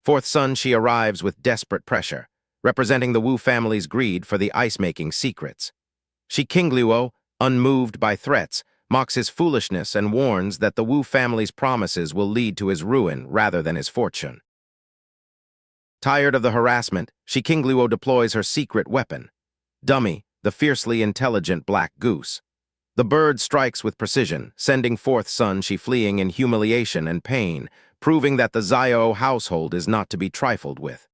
Fourth son, she arrives with desperate pressure, representing the Wu family's greed for the ice-making secrets. Shi Qingluo, unmoved by threats, mocks his foolishness and warns that the Wu family's promises will lead to his ruin rather than his fortune. Tired of the harassment, Shi Qingluo deploys her secret weapon, Dummy, the fiercely intelligent black goose. The bird strikes with precision, sending fourth son Shi fleeing in humiliation and pain, proving that the Xiao household is not to be trifled with.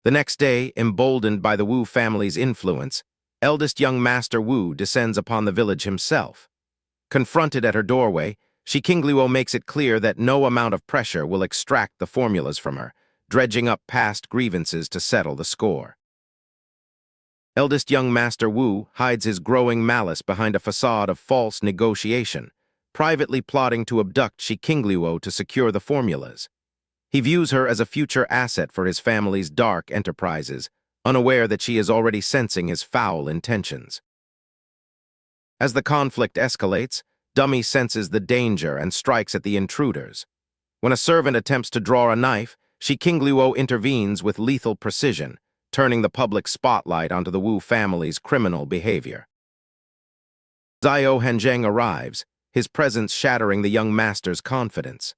The next day, emboldened by the Wu family's influence, eldest young Master Wu descends upon the village himself. Confronted at her doorway, Shi Qingluo makes it clear that no amount of pressure will extract the formulas from her, dredging up past grievances to settle the score. Eldest young Master Wu hides his growing malice behind a facade of false negotiation, privately plotting to abduct Shi Qingluo to secure the formulas. He views her as a future asset for his family's dark enterprises, unaware that she is already sensing his foul intentions. As the conflict escalates, Dummy senses the danger and strikes at the intruders. When a servant attempts to draw a knife, Shi Qingluo intervenes with lethal precision, turning the public spotlight onto the Wu family's criminal behavior. Xiao Hanzheng arrives, his presence shattering the young master's confidence.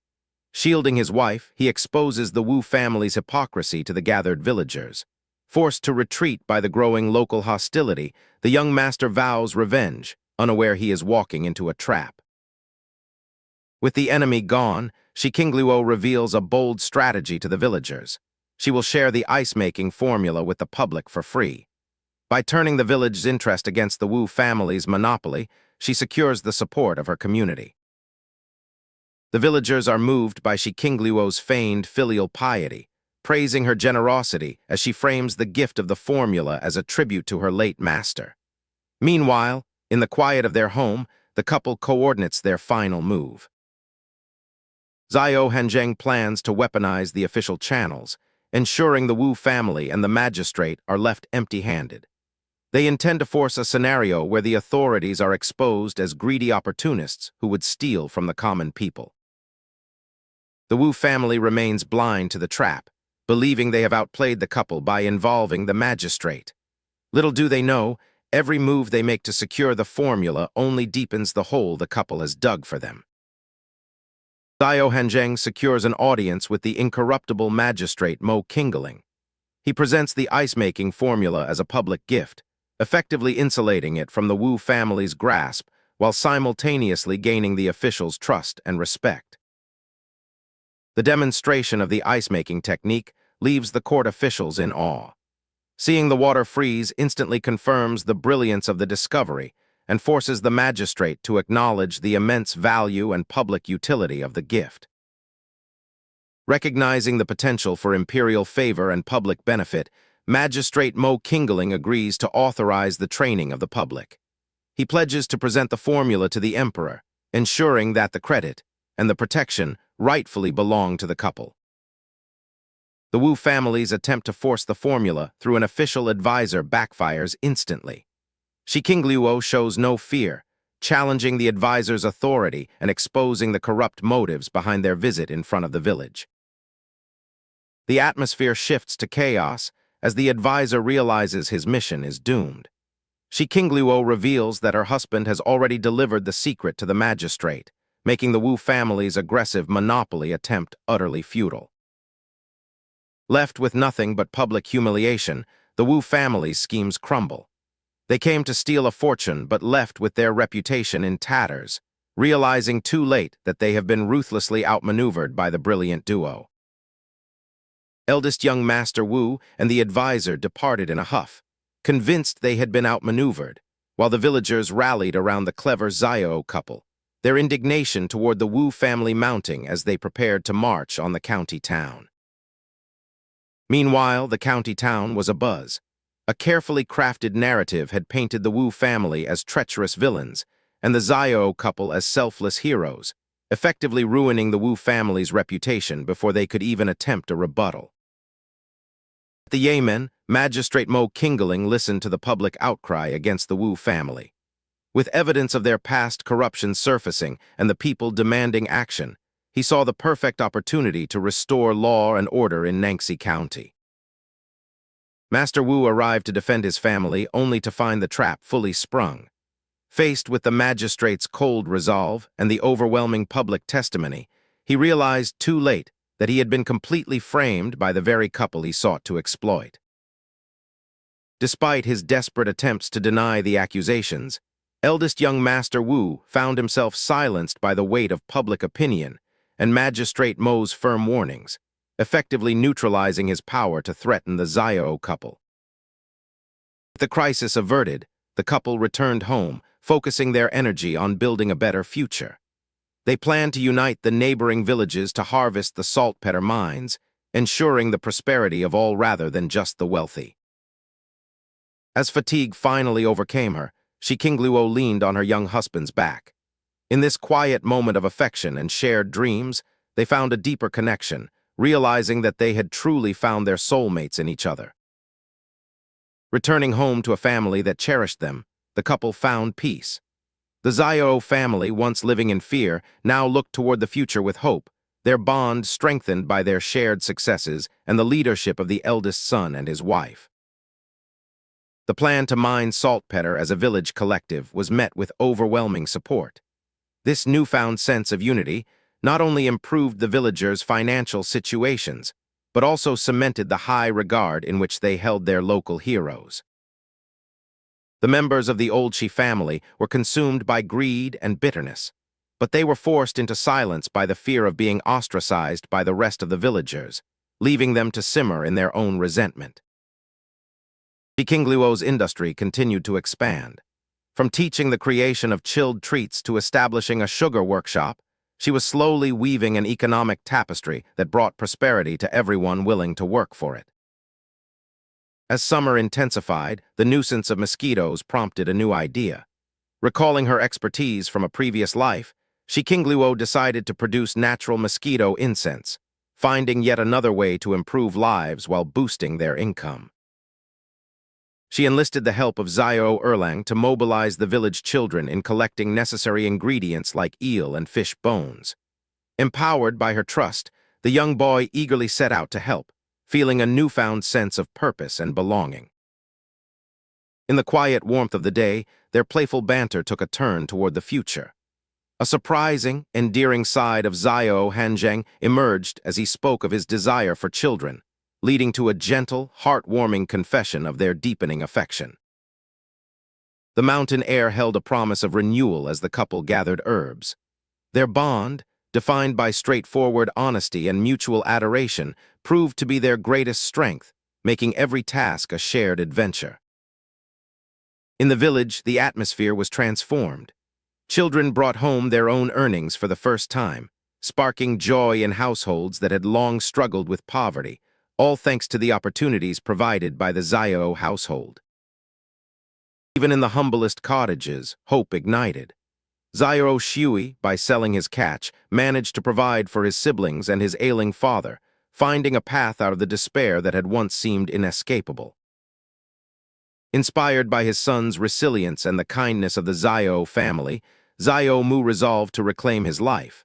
Shielding his wife, he exposes the Wu family's hypocrisy to the gathered villagers. Forced to retreat by the growing local hostility, the young master vows revenge, unaware he is walking into a trap. With the enemy gone, Shi Qingluo reveals a bold strategy to the villagers. She will share the ice-making formula with the public for free. By turning the village's interest against the Wu family's monopoly, she secures the support of her community. The villagers are moved by Shi Qingluo's feigned filial piety, praising her generosity as she frames the gift of the formula as a tribute to her late master. Meanwhile, in the quiet of their home, the couple coordinates their final move. Xiao Hanzheng plans to weaponize the official channels, ensuring the Wu family and the magistrate are left empty-handed. They intend to force a scenario where the authorities are exposed as greedy opportunists who would steal from the common people. The Wu family remains blind to the trap, believing they have outplayed the couple by involving the magistrate. Little do they know, every move they make to secure the formula only deepens the hole the couple has dug for them. Xiao Hanzheng secures an audience with the incorruptible magistrate Mo Qingling. He presents the ice-making formula as a public gift, effectively insulating it from the Wu family's grasp while simultaneously gaining the official's trust and respect. The demonstration of the ice-making technique leaves the court officials in awe. Seeing the water freeze instantly confirms the brilliance of the discovery and forces the magistrate to acknowledge the immense value and public utility of the gift. Recognizing the potential for imperial favor and public benefit, Magistrate Mo Qingling agrees to authorize the training of the public. He pledges to present the formula to the emperor, ensuring that the credit and the protection rightfully belong to the couple. The Wu family's attempt to force the formula through an official advisor backfires instantly. Shi Qingluo shows no fear, challenging the advisor's authority and exposing the corrupt motives behind their visit in front of the village. The atmosphere shifts to chaos as the advisor realizes his mission is doomed. Shi Qingluo reveals that her husband has already delivered the secret to the magistrate, making the Wu family's aggressive monopoly attempt utterly futile. Left with nothing but public humiliation, the Wu family's schemes crumble. They came to steal a fortune but left with their reputation in tatters, realizing too late that they have been ruthlessly outmaneuvered by the brilliant duo. Eldest young Master Wu and the advisor departed in a huff, convinced they had been outmaneuvered, while the villagers rallied around the clever Xiao couple, their indignation toward the Wu family mounting as they prepared to march on the county town. Meanwhile, the county town was abuzz. A carefully crafted narrative had painted the Wu family as treacherous villains and the Xiao couple as selfless heroes, effectively ruining the Wu family's reputation before they could even attempt a rebuttal. At the Yemen, Magistrate Mo Qingling listened to the public outcry against the Wu family. With evidence of their past corruption surfacing and the people demanding action, he saw the perfect opportunity to restore law and order in Nanxi County. Master Wu arrived to defend his family only to find the trap fully sprung. Faced with the magistrate's cold resolve and the overwhelming public testimony, he realized too late that he had been completely framed by the very couple he sought to exploit. Despite his desperate attempts to deny the accusations, eldest young Master Wu found himself silenced by the weight of public opinion and Magistrate Mo's firm warnings, effectively neutralizing his power to threaten the Xiao couple. With the crisis averted, the couple returned home, focusing their energy on building a better future. They planned to unite the neighboring villages to harvest the saltpeter mines, ensuring the prosperity of all rather than just the wealthy. As fatigue finally overcame her, Shi Qingluo leaned on her young husband's back. In this quiet moment of affection and shared dreams, they found a deeper connection, realizing that they had truly found their soulmates in each other. Returning home to a family that cherished them, the couple found peace. The Xiao family, once living in fear, now looked toward the future with hope, their bond strengthened by their shared successes and the leadership of the eldest son and his wife. The plan to mine saltpeter as a village collective was met with overwhelming support. This newfound sense of unity not only improved the villagers' financial situations, but also cemented the high regard in which they held their local heroes. The members of the old Shi family were consumed by greed and bitterness, but they were forced into silence by the fear of being ostracized by the rest of the villagers, leaving them to simmer in their own resentment. Shi Qingluo's industry continued to expand. From teaching the creation of chilled treats to establishing a sugar workshop, she was slowly weaving an economic tapestry that brought prosperity to everyone willing to work for it. As summer intensified, the nuisance of mosquitoes prompted a new idea. Recalling her expertise from a previous life, Shi Qingluo decided to produce natural mosquito incense, finding yet another way to improve lives while boosting their income. She enlisted the help of Xiao Erlang to mobilize the village children in collecting necessary ingredients like eel and fish bones. Empowered by her trust, the young boy eagerly set out to help, feeling a newfound sense of purpose and belonging. In the quiet warmth of the day, their playful banter took a turn toward the future. A surprising, endearing side of Xiao Hanzheng emerged as he spoke of his desire for children, leading to a gentle, heartwarming confession of their deepening affection. The mountain air held a promise of renewal as the couple gathered herbs. Their bond, defined by straightforward honesty and mutual adoration, proved to be their greatest strength, making every task a shared adventure. In the village, the atmosphere was transformed. Children brought home their own earnings for the first time, sparking joy in households that had long struggled with poverty, all thanks to the opportunities provided by the Xiao household. Even in the humblest cottages, hope ignited. Xiao Shui, by selling his catch, managed to provide for his siblings and his ailing father, finding a path out of the despair that had once seemed inescapable. Inspired by his son's resilience and the kindness of the Xiao family, Xiao Mu resolved to reclaim his life.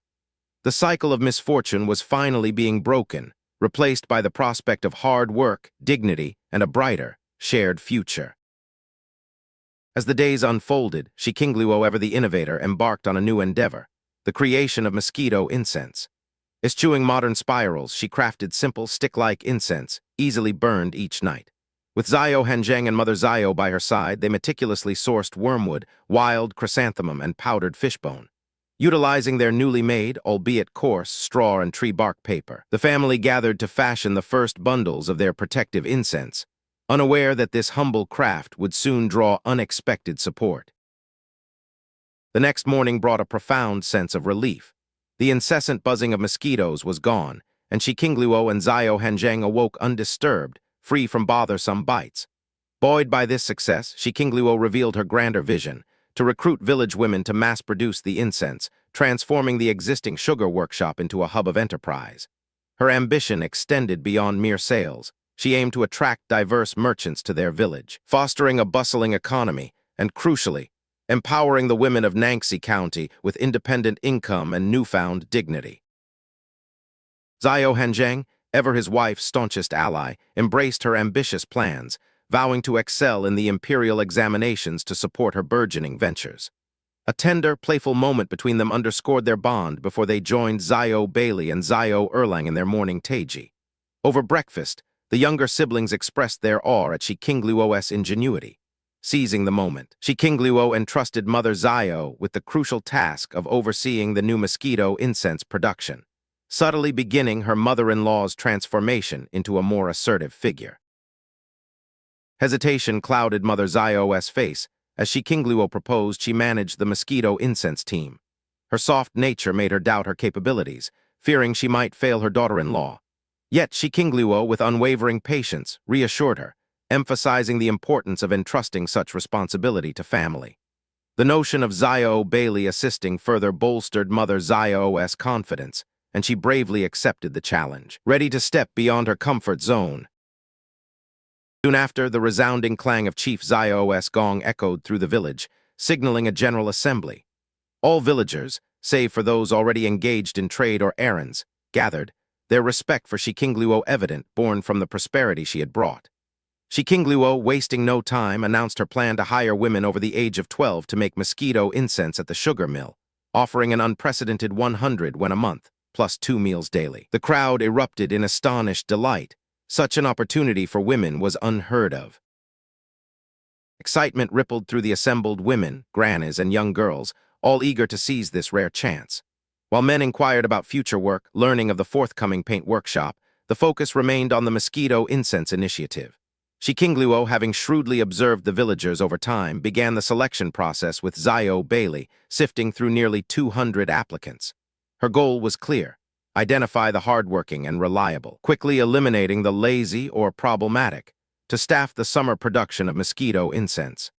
The cycle of misfortune was finally being broken, replaced by the prospect of hard work, dignity, and a brighter, shared future. As the days unfolded, Shi Qingluo, ever the innovator, embarked on a new endeavor, the creation of mosquito incense. Eschewing modern spirals, she crafted simple, stick-like incense, easily burned each night. With Xiao Hanzheng and Mother Xiao by her side, they meticulously sourced wormwood, wild chrysanthemum, and powdered fishbone. Utilizing their newly made, albeit coarse, straw and tree bark paper, the family gathered to fashion the first bundles of their protective incense, unaware that this humble craft would soon draw unexpected support. The next morning brought a profound sense of relief. The incessant buzzing of mosquitoes was gone, and Shi Qingluo and Xiao Hanzheng awoke undisturbed, free from bothersome bites. Buoyed by this success, Shi Qingluo revealed her grander vision, to recruit village women to mass-produce the incense, transforming the existing sugar workshop into a hub of enterprise. Her ambition extended beyond mere sales. She aimed to attract diverse merchants to their village, fostering a bustling economy, and crucially, empowering the women of Nanxi County with independent income and newfound dignity. Xiao Hanzheng, ever his wife's staunchest ally, embraced her ambitious plans, vowing to excel in the imperial examinations to support her burgeoning ventures. A tender, playful moment between them underscored their bond before they joined Xiao Bailey and Xiao Erlang in their morning teiji. Over breakfast, the younger siblings expressed their awe at Shi Qingluo's ingenuity. Seizing the moment, Shi Qingluo entrusted Mother Xiao with the crucial task of overseeing the new mosquito incense production, subtly beginning her mother-in-law's transformation into a more assertive figure. Hesitation clouded Mother Xiao's face as Shi Qingluo proposed she manage the mosquito incense team. Her soft nature made her doubt her capabilities, fearing she might fail her daughter-in-law. Yet Shi Qingluo, with unwavering patience, reassured her, emphasizing the importance of entrusting such responsibility to family. The notion of Xiao Bailey assisting further bolstered Mother Xiao's confidence, and she bravely accepted the challenge, ready to step beyond her comfort zone. Soon after, the resounding clang of Chief Xiao's gong echoed through the village, signaling a general assembly. All villagers, save for those already engaged in trade or errands, gathered, their respect for Shi Qingluo evident, born from the prosperity she had brought. Shi Qingluo, wasting no time, announced her plan to hire women over the age of 12 to make mosquito incense at the sugar mill, offering an unprecedented 100 a month, plus 2 meals daily. The crowd erupted in astonished delight. Such an opportunity for women was unheard of. Excitement rippled through the assembled women, grannies, and young girls, all eager to seize this rare chance. While men inquired about future work, learning of the forthcoming paint workshop, the focus remained on the mosquito incense initiative. Shi Qingluo, having shrewdly observed the villagers over time, began the selection process with Xiao Bailey, sifting through nearly 200 applicants. Her goal was clear: identify the hardworking and reliable, quickly eliminating the lazy or problematic, to staff the summer production of mosquito incense.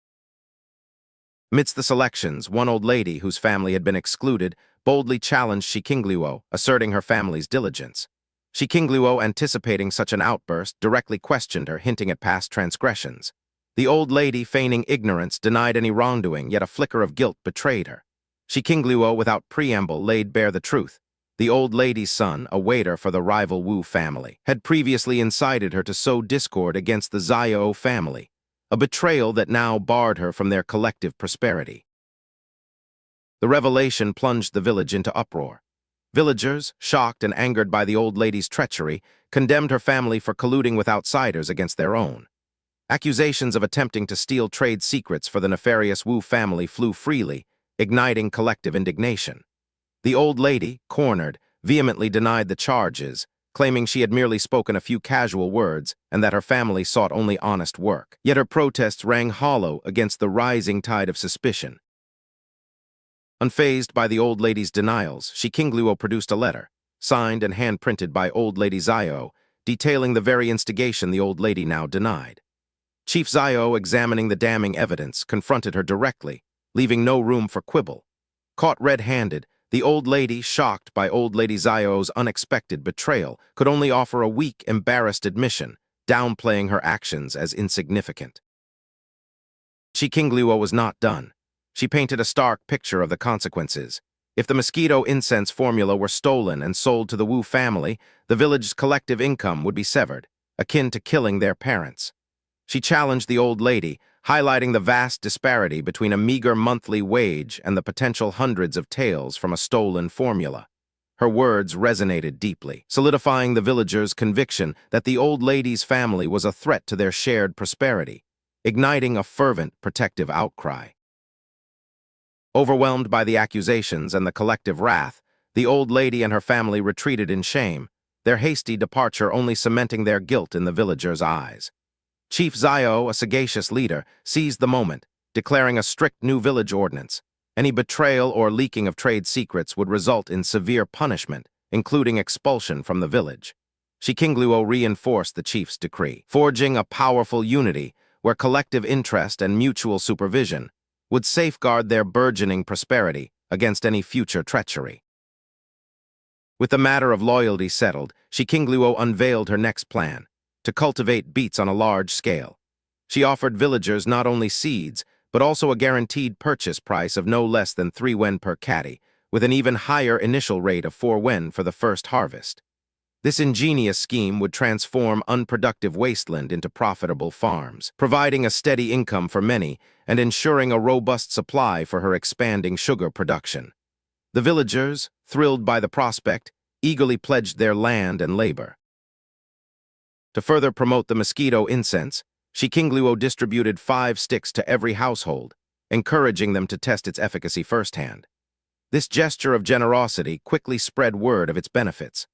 Amidst the selections, one old lady, whose family had been excluded, boldly challenged Shi Qingluo, asserting her family's diligence. Shi Qingluo, anticipating such an outburst, directly questioned her, hinting at past transgressions. The old lady, feigning ignorance, denied any wrongdoing, yet a flicker of guilt betrayed her. Shi Qingluo, without preamble, laid bare the truth. The old lady's son, a waiter for the rival Wu family, had previously incited her to sow discord against the Xiao family, a betrayal that now barred her from their collective prosperity. The revelation plunged the village into uproar. Villagers, shocked and angered by the old lady's treachery, condemned her family for colluding with outsiders against their own. Accusations of attempting to steal trade secrets for the nefarious Wu family flew freely, igniting collective indignation. The old lady, cornered, vehemently denied the charges, claiming she had merely spoken a few casual words and that her family sought only honest work. Yet her protests rang hollow against the rising tide of suspicion. Unfazed by the old lady's denials, Shi Qingluo produced a letter, signed and hand-printed by old lady Xiao, detailing the very instigation the old lady now denied. Chief Xiao, examining the damning evidence, confronted her directly, leaving no room for quibble. Caught red-handed, the old lady, shocked by old lady Xiao's unexpected betrayal, could only offer a weak, embarrassed admission, downplaying her actions as insignificant. Shi Qingluo was not done. She painted a stark picture of the consequences. If the mosquito incense formula were stolen and sold to the Wu family, the village's collective income would be severed, akin to killing their parents. She challenged the old lady, highlighting the vast disparity between a meager monthly wage and the potential hundreds of taels from a stolen formula. Her words resonated deeply, solidifying the villagers' conviction that the old lady's family was a threat to their shared prosperity, igniting a fervent, protective outcry. Overwhelmed by the accusations and the collective wrath, the old lady and her family retreated in shame, their hasty departure only cementing their guilt in the villagers' eyes. Chief Xiao, a sagacious leader, seized the moment, declaring a strict new village ordinance. Any betrayal or leaking of trade secrets would result in severe punishment, including expulsion from the village. Shi Qingluo reinforced the chief's decree, forging a powerful unity where collective interest and mutual supervision would safeguard their burgeoning prosperity against any future treachery. With the matter of loyalty settled, Shi Qingluo unveiled her next plan, to cultivate beets on a large scale. She offered villagers not only seeds, but also a guaranteed purchase price of no less than 3 wen per catty, with an even higher initial rate of 4 wen for the first harvest. This ingenious scheme would transform unproductive wasteland into profitable farms, providing a steady income for many and ensuring a robust supply for her expanding sugar production. The villagers, thrilled by the prospect, eagerly pledged their land and labor. To further promote the mosquito incense, Shi Qingluo distributed 5 sticks to every household, encouraging them to test its efficacy firsthand. This gesture of generosity quickly spread word of its benefits.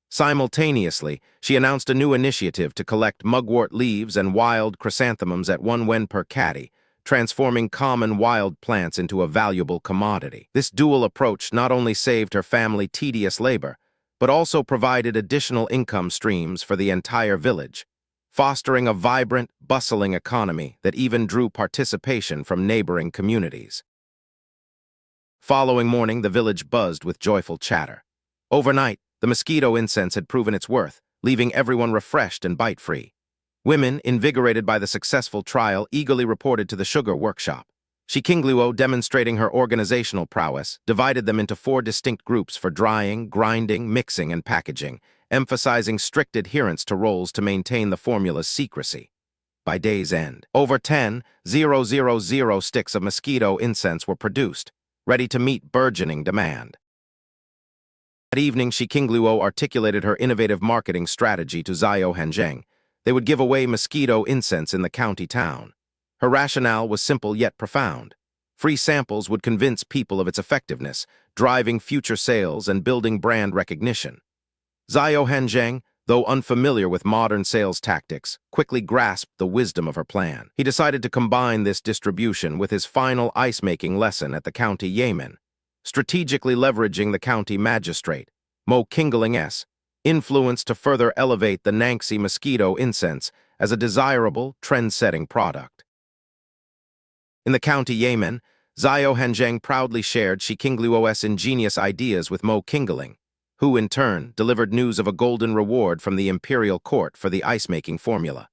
Simultaneously, she announced a new initiative to collect mugwort leaves and wild chrysanthemums at 1 wen per catty, transforming common wild plants into a valuable commodity. This dual approach not only saved her family tedious labor, but also provided additional income streams for the entire village, fostering a vibrant, bustling economy that even drew participation from neighboring communities. Following morning, the village buzzed with joyful chatter. Overnight, the mosquito incense had proven its worth, leaving everyone refreshed and bite-free. Women, invigorated by the successful trial, eagerly reported to the sugar workshop. Shi Qingluo, demonstrating her organizational prowess, divided them into 4 distinct groups for drying, grinding, mixing, and packaging, emphasizing strict adherence to roles to maintain the formula's secrecy. By day's end, over 10,000 sticks of mosquito incense were produced, ready to meet burgeoning demand. That evening, Shi Qingluo articulated her innovative marketing strategy to Xiao Hanzheng. They would give away mosquito incense in the county town. Her rationale was simple yet profound. Free samples would convince people of its effectiveness, driving future sales and building brand recognition. Xiao Hanzheng, though unfamiliar with modern sales tactics, quickly grasped the wisdom of her plan. He decided to combine this distribution with his final ice-making lesson at the county Yamen, strategically leveraging the county magistrate, Mo Qingling's influence to further elevate the Nanxi mosquito incense as a desirable, trend-setting product. In the county Yamen, Xiao Hanzheng proudly shared Shi Qingluo's ingenious ideas with Mo Qingling, who, in turn, delivered news of a golden reward from the imperial court for the ice-making formula.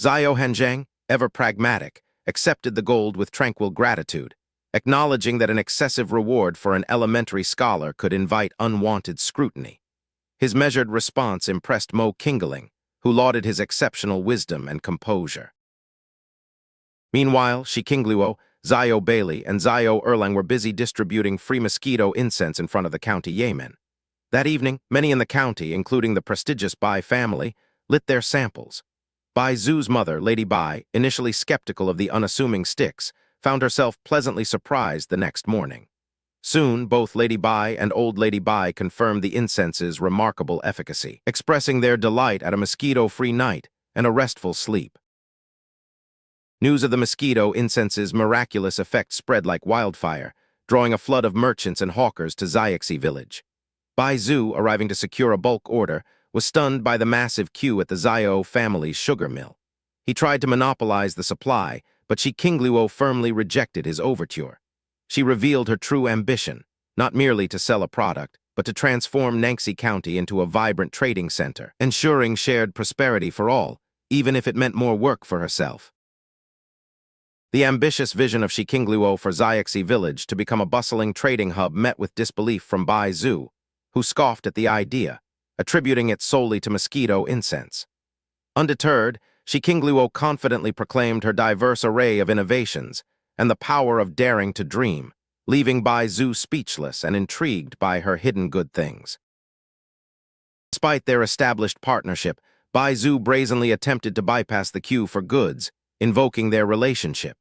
Xiao Hanzheng, ever pragmatic, accepted the gold with tranquil gratitude, acknowledging that an excessive reward for an elementary scholar could invite unwanted scrutiny. His measured response impressed Mo Qingling, who lauded his exceptional wisdom and composure. Meanwhile, Shi Qingluo, Xiao Bailey, and Xiao Erlang were busy distributing free mosquito incense in front of the county Yamen. That evening, many in the county, including the prestigious Bai family, lit their samples. Bai Zhu's mother, Lady Bai, initially skeptical of the unassuming sticks, found herself pleasantly surprised the next morning. Soon, both Lady Bai and Old Lady Bai confirmed the incense's remarkable efficacy, expressing their delight at a mosquito-free night and a restful sleep. News of the mosquito incense's miraculous effect spread like wildfire, drawing a flood of merchants and hawkers to Xiaoxi village. Bai Zhu, arriving to secure a bulk order, was stunned by the massive queue at the Xiao family's sugar mill. He tried to monopolize the supply, but Shi Qingluo firmly rejected his overture. She revealed her true ambition, not merely to sell a product, but to transform Nanxi County into a vibrant trading center, ensuring shared prosperity for all, even if it meant more work for herself. The ambitious vision of Shi Qingluo for Xiaoxi village to become a bustling trading hub met with disbelief from Bai Zhu, who scoffed at the idea, attributing it solely to mosquito incense. Undeterred, Shi Qingluo confidently proclaimed her diverse array of innovations and the power of daring to dream, leaving Bai Zhu speechless and intrigued by her hidden good things. Despite their established partnership, Bai Zhu brazenly attempted to bypass the queue for goods, invoking their relationship.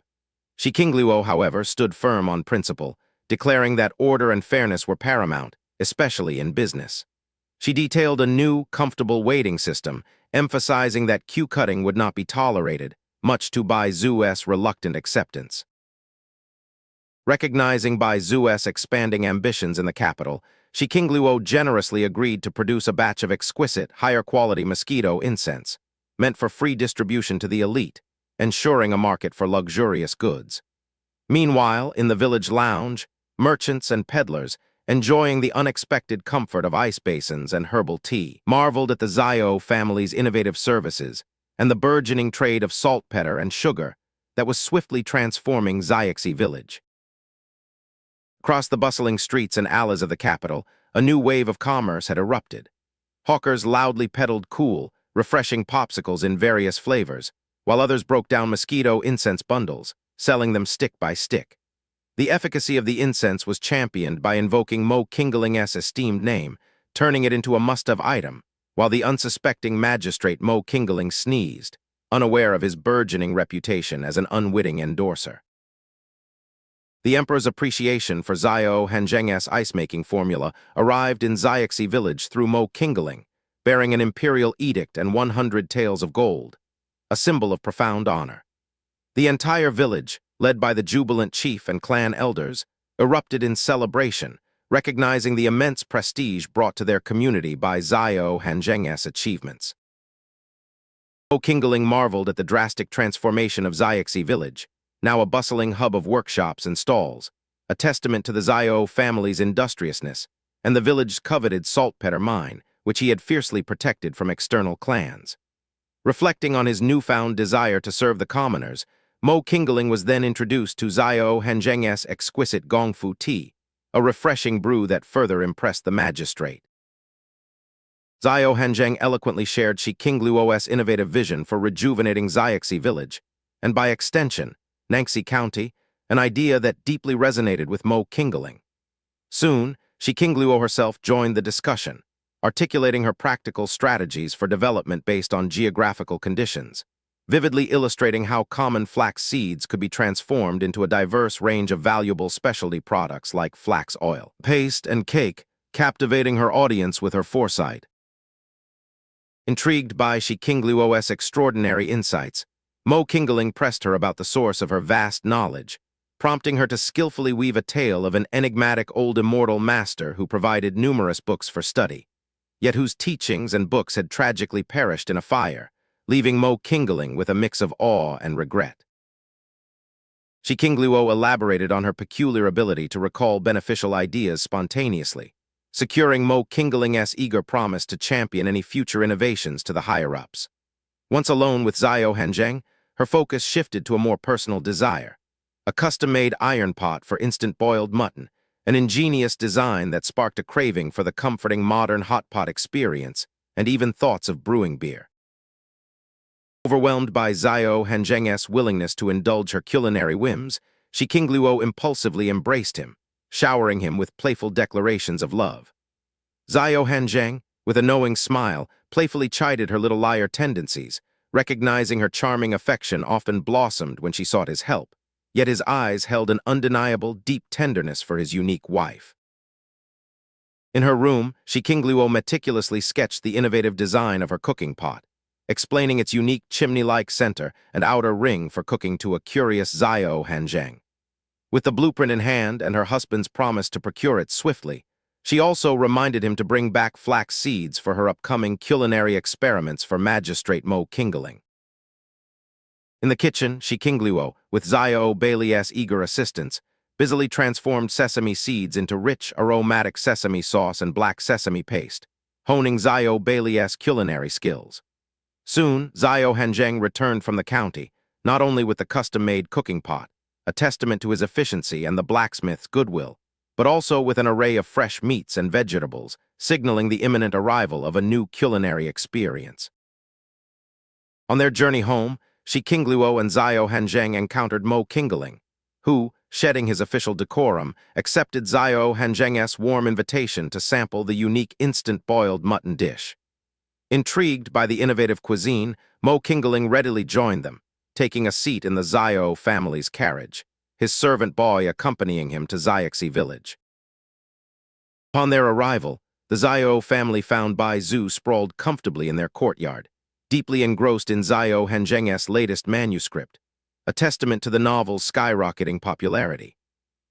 Shi Qingluo, however, stood firm on principle, declaring that order and fairness were paramount, especially in business. She detailed a new, comfortable waiting system, emphasizing that queue cutting would not be tolerated, much to Bai Zhu's reluctant acceptance. Recognizing Bai Zhu's expanding ambitions in the capital, Shi Qingluo generously agreed to produce a batch of exquisite, higher-quality mosquito incense, meant for free distribution to the elite, ensuring a market for luxurious goods. Meanwhile, in the village lounge, merchants and peddlers, enjoying the unexpected comfort of ice basins and herbal tea, marveled at the Xiao family's innovative services and the burgeoning trade of saltpeter and sugar that was swiftly transforming Xiaoxi village. Across the bustling streets and alleys of the capital, a new wave of commerce had erupted. Hawkers loudly peddled cool, refreshing popsicles in various flavors, while others broke down mosquito incense bundles, selling them stick by stick. The efficacy of the incense was championed by invoking Mo Qingling's esteemed name, turning it into a must-have item, while the unsuspecting magistrate Mo Qingling sneezed, unaware of his burgeoning reputation as an unwitting endorser. The emperor's appreciation for Xiao Hanzheng's ice-making formula arrived in Xiaoxi village through Mo Qingling, bearing an imperial edict and 100 taels of gold, a symbol of profound honor. The entire village, led by the jubilant chief and clan elders, erupted in celebration, recognizing the immense prestige brought to their community by Xiao Hanzheng's achievements. Mo Qingling marveled at the drastic transformation of Xiaoxi village, now a bustling hub of workshops and stalls, a testament to the Xiao family's industriousness and the village's coveted saltpeter mine, which he had fiercely protected from external clans. Reflecting on his newfound desire to serve the commoners, Mo Qingling was then introduced to Xiao Hanzheng's exquisite gongfu tea, a refreshing brew that further impressed the magistrate. Xiao Hanzheng eloquently shared Shi Qingluo's innovative vision for rejuvenating Xiaoxi village, and by extension, Nangxi County, an idea that deeply resonated with Mo Qingling. Soon, Shi Qingluo herself joined the discussion, articulating her practical strategies for development based on geographical conditions, vividly illustrating how common flax seeds could be transformed into a diverse range of valuable specialty products like flax oil, paste, and cake, captivating her audience with her foresight. Intrigued by Shi Qingluo's extraordinary insights, Mo Qingling pressed her about the source of her vast knowledge, prompting her to skillfully weave a tale of an enigmatic old immortal master who provided numerous books for study, yet whose teachings and books had tragically perished in a fire, leaving Mo Qingling with a mix of awe and regret. Shi Qingluo elaborated on her peculiar ability to recall beneficial ideas spontaneously, securing Mo Qingling's eager promise to champion any future innovations to the higher-ups. Once alone with Xiao Hanzheng, her focus shifted to a more personal desire, a custom-made iron pot for instant boiled mutton, an ingenious design that sparked a craving for the comforting modern hot pot experience and even thoughts of brewing beer. Overwhelmed by Xiao Hanzheng's willingness to indulge her culinary whims, Shi Qingluo impulsively embraced him, showering him with playful declarations of love. Xiao Hanzheng, with a knowing smile, playfully chided her little liar tendencies, recognizing her charming affection often blossomed when she sought his help, yet his eyes held an undeniable, deep tenderness for his unique wife. In her room, Shi Qingluo meticulously sketched the innovative design of her cooking pot, explaining its unique chimney-like center and outer ring for cooking to a curious Xiao Hanzheng. With the blueprint in hand and her husband's promise to procure it swiftly, she also reminded him to bring back flax seeds for her upcoming culinary experiments for Magistrate Mo Qingling. In the kitchen, Shi Qingluo, with Xiao Bailey's eager assistance, busily transformed sesame seeds into rich, aromatic sesame sauce and black sesame paste, honing Xiao Bailey's culinary skills. Soon, Xiao Hanzheng returned from the county, not only with the custom-made cooking pot, a testament to his efficiency and the blacksmith's goodwill, but also with an array of fresh meats and vegetables, signaling the imminent arrival of a new culinary experience. On their journey home, Shi Qingluo and Xiao Hanzheng encountered Mo Qingling, who, shedding his official decorum, accepted Xiao Hanzheng's warm invitation to sample the unique instant-boiled mutton dish. Intrigued by the innovative cuisine, Mo Qingling readily joined them, taking a seat in the Xiao family's carriage, his servant boy accompanying him to Xiaoxi village. Upon their arrival, the Xiao family found Bai Zhu sprawled comfortably in their courtyard, deeply engrossed in Xiao Hanzheng's latest manuscript, a testament to the novel's skyrocketing popularity.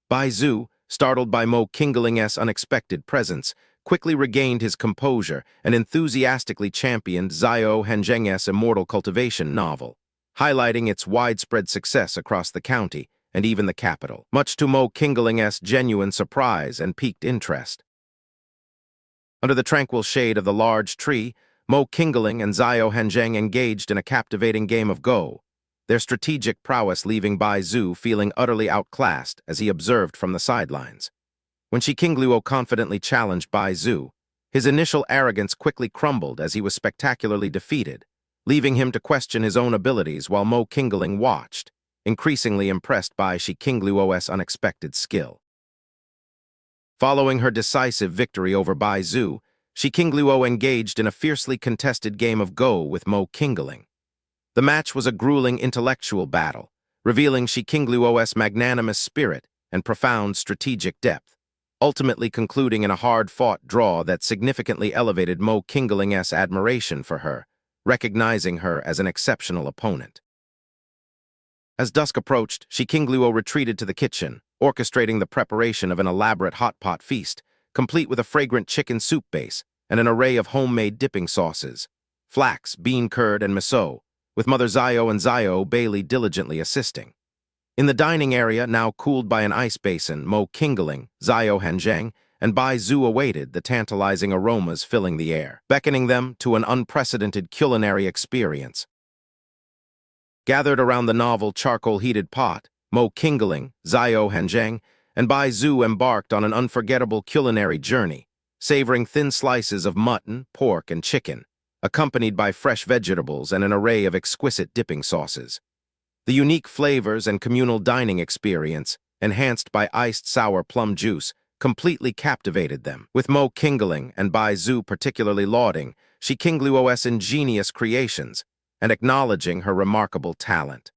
Bai Zhu, startled by Mo Qingling's unexpected presence, quickly regained his composure and enthusiastically championed Xiao Hanzheng's immortal cultivation novel, highlighting its widespread success across the county and even the capital, much to Mo Qingling's genuine surprise and piqued interest. Under the tranquil shade of the large tree, Mo Qingling and Xiao Hanzheng engaged in a captivating game of Go, their strategic prowess leaving Bai Zhu feeling utterly outclassed as he observed from the sidelines. When Shi Qingluo confidently challenged Bai Zhu, His initial arrogance quickly crumbled as he was spectacularly defeated, leaving him to question his own abilities while Mo Qingling watched, increasingly impressed by Shi Qingluo's unexpected skill. Following her decisive victory over Bai Zhu, Shi Qingluo engaged in a fiercely contested game of Go with Mo Qingling. The match was a grueling intellectual battle, revealing Shi Qingluo's magnanimous spirit and profound strategic depth, ultimately concluding in a hard-fought draw that significantly elevated Mo Qingling's admiration for her, recognizing her as an exceptional opponent. As dusk approached, Shi Qingluo retreated to the kitchen, orchestrating the preparation of an elaborate hot pot feast, complete with a fragrant chicken soup base and an array of homemade dipping sauces, flax, bean curd, and miso, with Mother Xiao and Xiao Bailey diligently assisting. In the dining area, now cooled by an ice basin, Mo Qingling, Xiao Hanzheng, and Bai Zhu awaited, the tantalizing aromas filling the air, beckoning them to an unprecedented culinary experience. Gathered around the novel charcoal-heated pot, Mo Qingling, Xiao Hanzheng, and Bai Zhu embarked on an unforgettable culinary journey, savoring thin slices of mutton, pork, and chicken, accompanied by fresh vegetables and an array of exquisite dipping sauces. The unique flavors and communal dining experience, enhanced by iced sour plum juice, completely captivated them, with Mo Qingling and Bai Zhu particularly lauding Shi Qingluo's ingenious creations and acknowledging her remarkable talent.